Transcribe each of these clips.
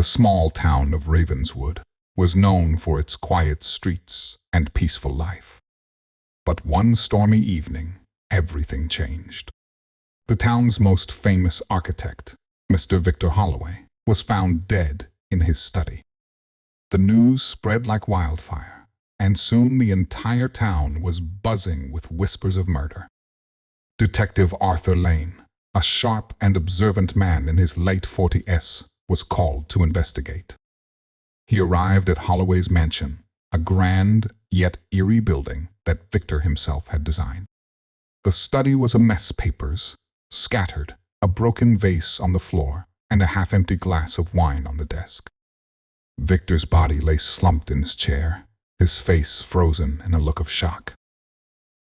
The small town of Ravenswood was known for its quiet streets and peaceful life. But one stormy evening, everything changed. The town's most famous architect, Mr. Victor Holloway, was found dead in his study. The news spread like wildfire, and soon the entire town was buzzing with whispers of murder. Detective Arthur Lane, a sharp and observant man in his late 40s, was called to investigate. He arrived at Holloway's mansion, a grand yet eerie building that Victor himself had designed. The study was a mess: papers scattered, a broken vase on the floor, and a half-empty glass of wine on the desk. Victor's body lay slumped in his chair, his face frozen in a look of shock.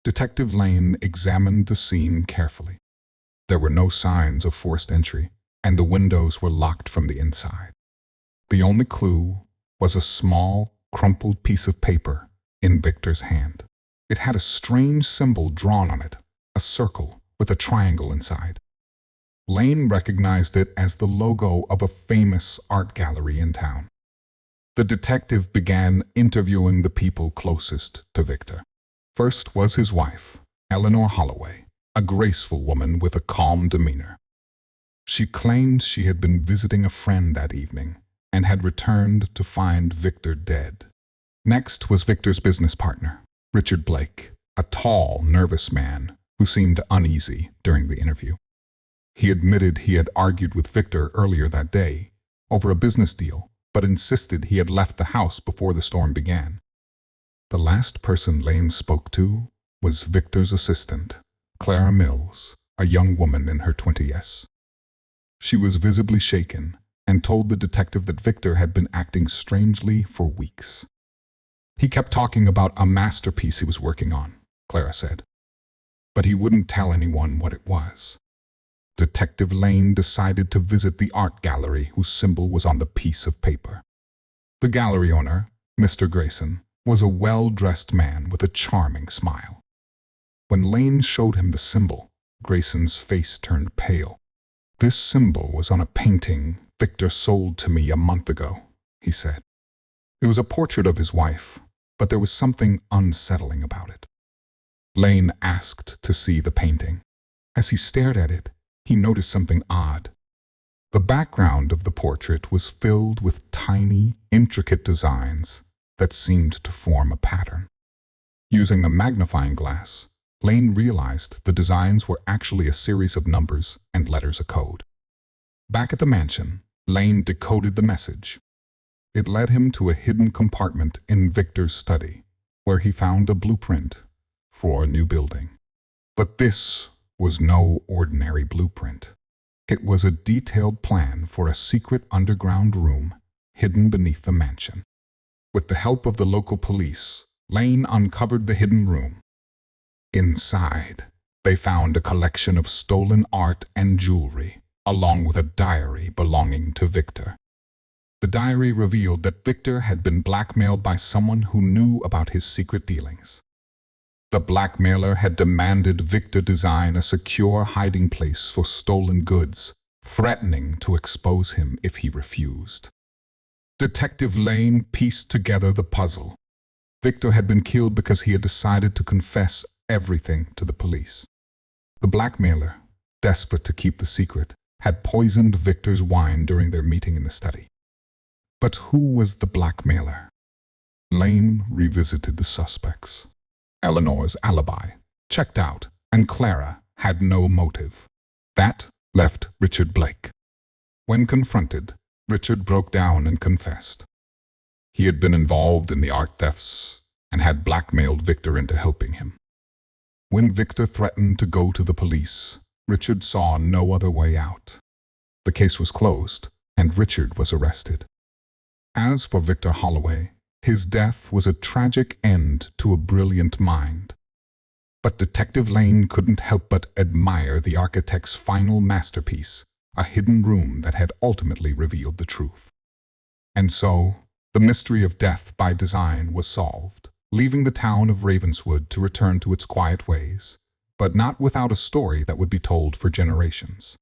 Detective Lane examined the scene carefully. There were no signs of forced entry, and the windows were locked from the inside. The only clue was a small, crumpled piece of paper in Victor's hand. It had a strange symbol drawn on it, a circle with a triangle inside. Lane recognized it as the logo of a famous art gallery in town. The detective began interviewing the people closest to Victor. First was his wife, Eleanor Holloway, a graceful woman with a calm demeanor. She claimed she had been visiting a friend that evening and had returned to find Victor dead. Next was Victor's business partner, Richard Blake, a tall, nervous man who seemed uneasy during the interview. He admitted he had argued with Victor earlier that day over a business deal, but insisted he had left the house before the storm began. The last person Lane spoke to was Victor's assistant, Clara Mills, a young woman in her 20s. She was visibly shaken and told the detective that Victor had been acting strangely for weeks. He kept talking about a masterpiece he was working on, Clara said, but he wouldn't tell anyone what it was. Detective Lane decided to visit the art gallery whose symbol was on the piece of paper. The gallery owner, Mr. Grayson, was a well-dressed man with a charming smile. When Lane showed him the symbol, Grayson's face turned pale. "This symbol was on a painting Victor sold to me a month ago," he said. It was a portrait of his wife, but there was something unsettling about it. Lane asked to see the painting. As he stared at it, he noticed something odd. The background of the portrait was filled with tiny, intricate designs that seemed to form a pattern. Using a magnifying glass, Lane realized the designs were actually a series of numbers and letters of code. Back at the mansion, Lane decoded the message. It led him to a hidden compartment in Victor's study, where he found a blueprint for a new building. But this was no ordinary blueprint. It was a detailed plan for a secret underground room hidden beneath the mansion. With the help of the local police, Lane uncovered the hidden room. Inside, they found a collection of stolen art and jewelry, along with a diary belonging to Victor. The diary revealed that Victor had been blackmailed by someone who knew about his secret dealings. The blackmailer had demanded Victor design a secure hiding place for stolen goods, threatening to expose him if he refused. Detective Lane pieced together the puzzle. Victor had been killed because he had decided to confess everything to the police. The blackmailer, desperate to keep the secret, had poisoned Victor's wine during their meeting in the study. But who was the blackmailer? Lane revisited the suspects. Eleanor's alibi checked out, and Clara had no motive. That left Richard Blake. When confronted, Richard broke down and confessed. He had been involved in the art thefts and had blackmailed Victor into helping him. When Victor threatened to go to the police, Richard saw no other way out. The case was closed, and Richard was arrested. As for Victor Holloway, his death was a tragic end to a brilliant mind. But Detective Lane couldn't help but admire the architect's final masterpiece, a hidden room that had ultimately revealed the truth. And so, the mystery of death by design was solved, leaving the town of Ravenswood to return to its quiet ways, but not without a story that would be told for generations.